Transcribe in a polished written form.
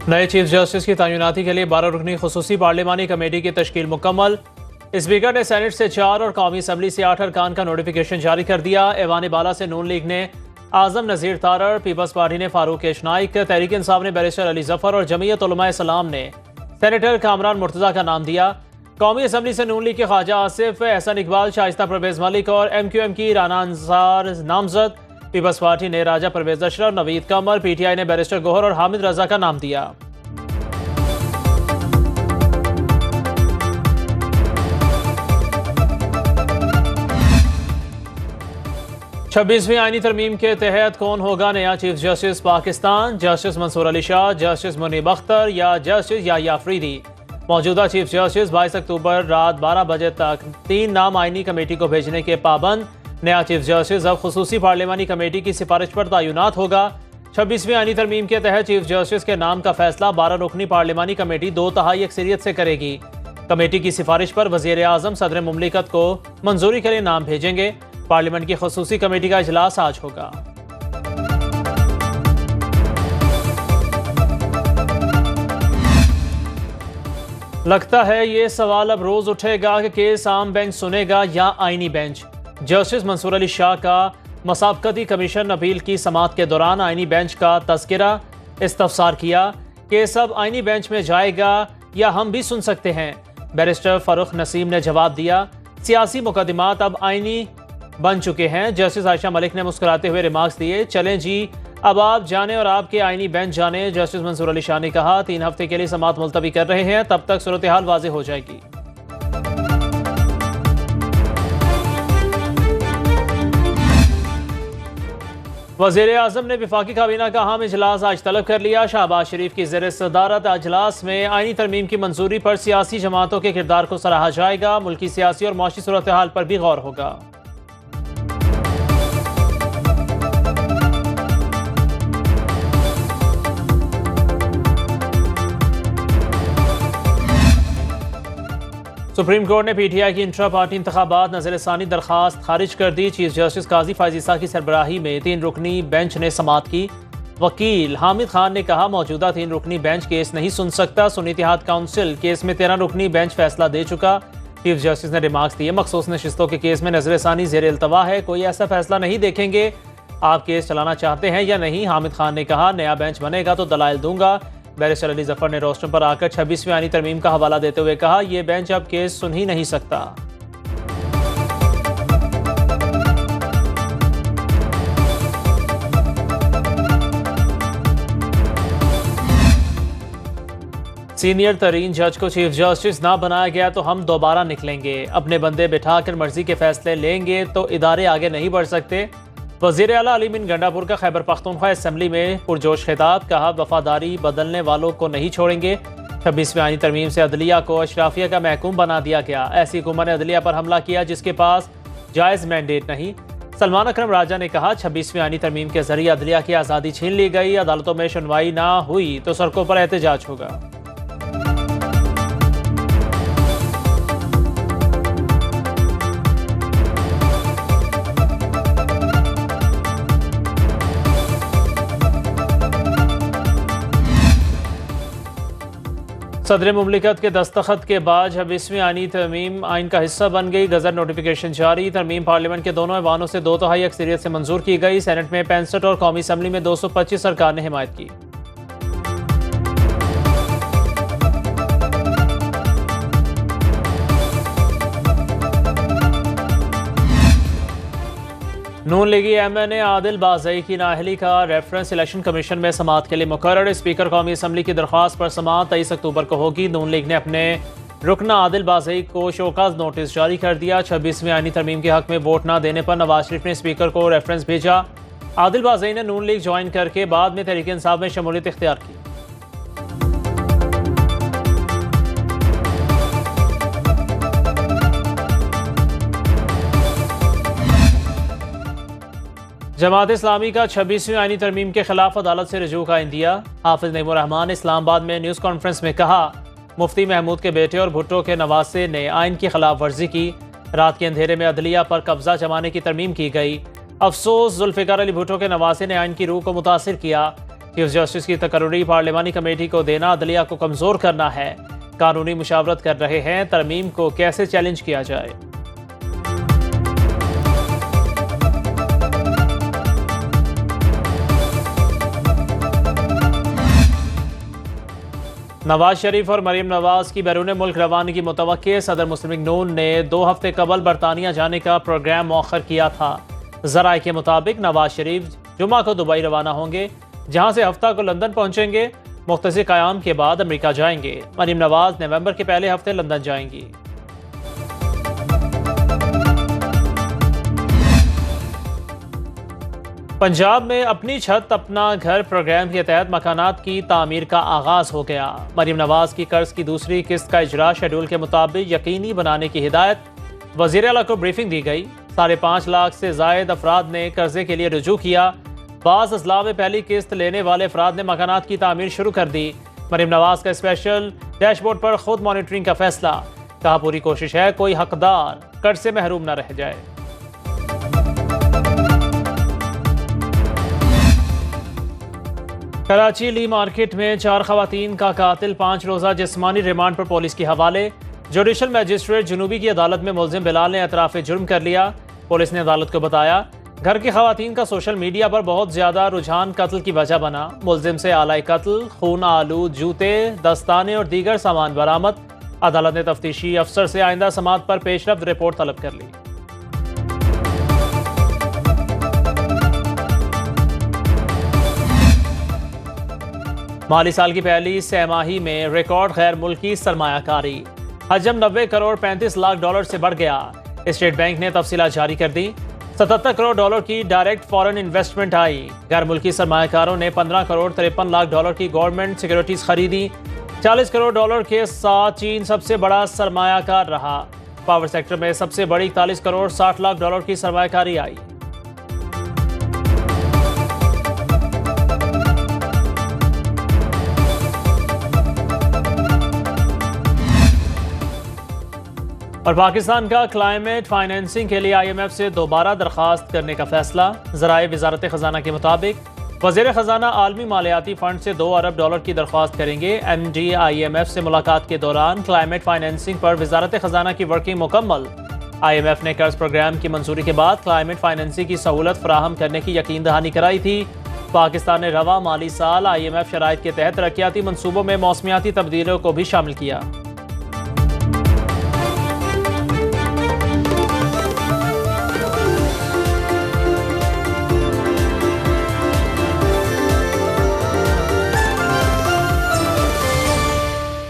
नए chief justice की तैनाती के लिए 12 रुकनी खुसूसी पार्लिमानी कमेटी की तश्कील मुकम्मल। स्पीकर ने सेनेट से 4 और कौमी असम्बली से 8 अरकान का नोटिफिकेशन जारी कर दिया। ऐवान बाला से नून लीग ने आजम नज़ीर तारड़, पीपल्स पार्टी ने फारूक नाइक, तहरीक इंसाफ ने बैरिस्टर अली जफर और जमीयत उलमा इस्लाम ने सेनेटर कामरान मुर्तज़ा का नाम दिया। कौमी असम्बली से नून लीग के ख्वाजा आसिफ, एहसन इकबाल, शाइस्ता परवेज मलिक और MQM की राना अंसार नामजद। पीपल्स पार्टी ने राजा परवेज अशरफ, नवीद कमर, PTI ने बैरिस्टर गोहर और हामिद रजा का नाम दिया। 26वीं आईनी तरमीम के तहत कौन होगा नया chief justice Pakistan? Justice Mansoor Ali Shah, justice Munib Akhtar या जस्टिस याहिया अफरीदी? मौजूदा चीफ जस्टिस 22 अक्टूबर रात 12 बजे तक 3 नाम आईनी कमेटी को भेजने के पाबंद। नया चीफ जस्टिस अब खुसूसी पार्लिमानी कमेटी की सिफारिश पर तैनात होगा। 26वीं आईनी तरमीम के तहत चीफ जस्टिस के नाम का फैसला 12 रुकनी पार्लिमानी कमेटी 2/3 अक्सरियत से करेगी। कमेटी की सिफारिश पर वज़ीर आज़म सदर मुमलिकत को मंजूरी के लिए नाम भेजेंगे। पार्लियामेंट की खुसूसी कमेटी का इजलास आज होगा। लगता है ये सवाल अब रोज उठेगा कि केस आम बेंच सुनेगा या आईनी बेंच। जस्टिस मंसूर अली शाह का मसाबकती कमीशन अपील की समाअत के दौरान आईनी बेंच का तज़किरा इस्तफसार किया। केस अब आईनी बेंच में जाएगा या हम भी सुन सकते हैं। बैरिस्टर फरुख नसीम ने जवाब दिया, सियासी मुकदमात अब आईनी बन चुके हैं। जस्टिस आयशा मलिक ने मुस्कुराते हुए रिमार्क्स दिए, चलें जी अब आप जाने और आपके आईनी बेंच जाने। जस्टिस मंसूर अली शाह ने कहा, 3 हफ्ते के लिए समाअत मुलतवी कर रहे हैं, तब तक सूरत हाल वाज़ेह हो जाएगी। वज़ीर आज़म ने वफाकी काबीना का अहम इजलास आज तलब कर लिया। शहबाज शरीफ की ज़ेर सदारत इजलास में आईनी तरमीम की मंजूरी पर सियासी जमातों के किरदार को सराहा जाएगा। मुल्की सियासी और माशी सूरत हाल पर भी गौर होगा। सुप्रीम कोर्ट ने PTI की इंट्रा पार्टी इंतखाबात नज़रसानी दरखास्त खारिज कर दी। चीफ जस्टिस काजी फायज़ की सरबराही में 3 रुकनी बेंच ने समाअत की। वकील हामिद खान ने कहा, मौजूदा 3 रुकनी बेंच केस नहीं सुन सकता। सुन्नी इत्तेहाद काउंसिल केस में 13 रुकनी बेंच फैसला दे चुका। चीफ जस्टिस ने रिमार्क्स दिए, मखसूस नशिस्तों के केस में नज़रसानी ज़ेर इल्तवा है, कोई ऐसा फैसला नहीं देखेंगे। आप केस चलाना चाहते हैं या नहीं? हामिद खान ने कहा, नया बेंच बनेगा तो दलाइल दूंगा। बैरिस्टर अली जफर ने रोस्टर पर आकर 26वीं आईनी तरमीम का हवाला देते हुए कहा, यह बेंच अब केस सुन ही नहीं सकता। सीनियर तरीन जज को चीफ जस्टिस ना बनाया गया तो हम दोबारा निकलेंगे। अपने बंदे बिठाकर मर्जी के फैसले लेंगे तो इदारे आगे नहीं बढ़ सकते। वज़ीर आला अली बिन गंडापुर का खैबर पख्तूनख्वा असम्बली में पुरजोश खिताब, कहा वफादारी बदलने वालों को नहीं छोड़ेंगे। 26वीं आईनी तरमीम से अदलिया को अशराफिया का महकूम बना दिया गया। ऐसी हुकूमत ने अदलिया पर हमला किया जिसके पास जायज़ मैंडेट नहीं। सलमान अकरम राजा ने कहा, 26वीं आईनी तरमीम के जरिए अदलिया की आज़ादी छीन ली गई। अदालतों में सुनवाई ना हुई तो सड़कों पर एहतजाज होगा। सदर मुमलिकत के दस्तखत के बाद 26वीं आईनी तरमीम आइन का हिस्सा बन गई। गजर नोटिफिकेशन जारी। तरमीम पार्लियामेंट के दोनों ऐवानों से 2/3 अक्सरियत से मंजूर की गई। सेनेट में 65 और कौमी असम्बली में 225 सरकार ने हिमायत की। नून लीगी MNA आदिल बाज़ई की नाअहली का रेफरेंस इलेक्शन कमीशन में समाअत के लिए मुकर्रर। स्पीकर कौमी असम्बली की दरख्वास्त पर समाअत 23 अक्टूबर को होगी। नून लीग ने अपने रुकना आदिल बाज़ई को शोकाज नोटिस जारी कर दिया। 26वीं आईनी तरमीम के हक में वोट न देने पर नवाज शरीफ ने स्पीकर को रेफरेंस भेजा। आदिल बाज़ई ने नून लीग ज्वाइन करके बाद में तहरीक इंसाफ में शमूलियत इख्तियार की। जमात इस्लामी का 26वीं आईनी तरमीम के खिलाफ अदालत से रजू का इंदिया। हाफिज नईमुर रहमान ने इस्लामाबाद में न्यूज़ कॉन्फ्रेंस में कहा, मुफ्ती महमूद के बेटे और भुट्टो के नवासे ने आइन की खिलाफ वर्जी की। रात के अंधेरे में अदलिया पर कब्जा जमाने की तरमीम की गई। अफसोस जुल्फ़िकार अली भुट्टो के नवासे ने आइन की रूह को मुतासिर किया। चीफ जस्टिस की तकर्री पार्लिमानी कमेटी को देना अदलिया को कमजोर करना है। कानूनी मुशावरत कर रहे हैं, तरमीम को कैसे चैलेंज किया जाए। नवाज शरीफ और मरीम नवाज की बैरून मुल्क रवानगी मुतवक्के। सदर मुस्लिम लीग नून ने 2 हफ्ते कबल बरतानिया जाने का प्रोग्राम मौखर किया था। जराए के मुताबिक नवाज शरीफ जुमा को दुबई रवाना होंगे, जहां से हफ्ता को लंदन पहुंचेंगे। मुख्तसर क़याम के बाद अमेरिका जाएंगे। मरीम नवाज नवंबर के पहले हफ्ते लंदन जाएंगी। पंजाब में अपनी छत अपना घर प्रोग्राम के तहत मकानात की तामीर का आगाज हो गया। मरीम नवाज की कर्ज की दूसरी किस्त का इजरा शेड्यूल के मुताबिक यकीनी बनाने की हिदायत वज़ीर आला को ब्रीफिंग दी गई। 5.5 लाख से जायद अफराद ने कर्जे के लिए रुजू किया। बाज़ अजला में पहली किस्त लेने वाले अफराद ने मकानात की तामीर शुरू कर दी। मरीम नवाज का स्पेशल डैशबोर्ड पर खुद मॉनिटरिंग का फैसला। कहा, पूरी कोशिश है कोई हकदार कर्ज से महरूम न रह जाए। कराची ली मार्केट में 4 खवातीन का कातिल 5 रोज़ा जिस्मानी रिमांड पर पुलिस के हवाले। जुडिशल मजिस्ट्रेट जुनूबी की अदालत में मुल्जिम बिलाल ने एतराफ़ जुर्म कर लिया। पुलिस ने अदालत को बताया, घर की खवातीन का सोशल मीडिया पर बहुत ज़्यादा रुझान कत्ल की वजह बना। मुल्जिम से आला कत्ल, खून आलूद जूते, दस्ताने और दीगर सामान बरामद। अदालत ने तफ्तीशी अफसर से आइंदा समात पर पेशरफ्त रिपोर्ट तलब कर ली। माली साल की पहली सहमाही में रिकॉर्ड गैर मुल्की सरमायाकारी। हजम 90 करोड़ 35 लाख डॉलर से बढ़ गया। स्टेट बैंक ने तफसीलात जारी कर दी। 77 करोड़ डॉलर की डायरेक्ट फॉरेन इन्वेस्टमेंट आई। गैर मुल्की सरमायाकारों ने 15 करोड़ 53 लाख डॉलर की गवर्नमेंट सिक्योरिटीज खरीदी। 40 करोड़ डॉलर के साथ चीन सबसे बड़ा सरमायाकार रहा। पावर सेक्टर में सबसे बड़ी 41 करोड़ 60 लाख डॉलर की सरमायाकारी आई। और पाकिस्तान का क्लाइमेट फाइनेंसिंग के लिए IMF से दोबारा दरख्वास्त करने का फैसला। ज़राए वज़ारत ख़जाना के मुताबिक वज़ीर ख़जाना आलमी मालियाती फ़ंड से 2 अरब डॉलर की दरख्वास्त करेंगे। MD IMF से मुलाकात के दौरान क्लाइमेट फाइनेंसिंग पर वज़ारत ख़जाना की वर्किंग मुकम्मल। IMF ने कर्ज प्रोग्राम की मंजूरी के बाद क्लाइमेट फाइनेंसिंग की सहूलत फराहम करने की यकीन दहानी कराई थी। पाकिस्तान ने रवा माली साल IMF शराइत के तहत तरक्याती मनसूबों में मौसमियाती तब्दीलियों को भी शामिल किया।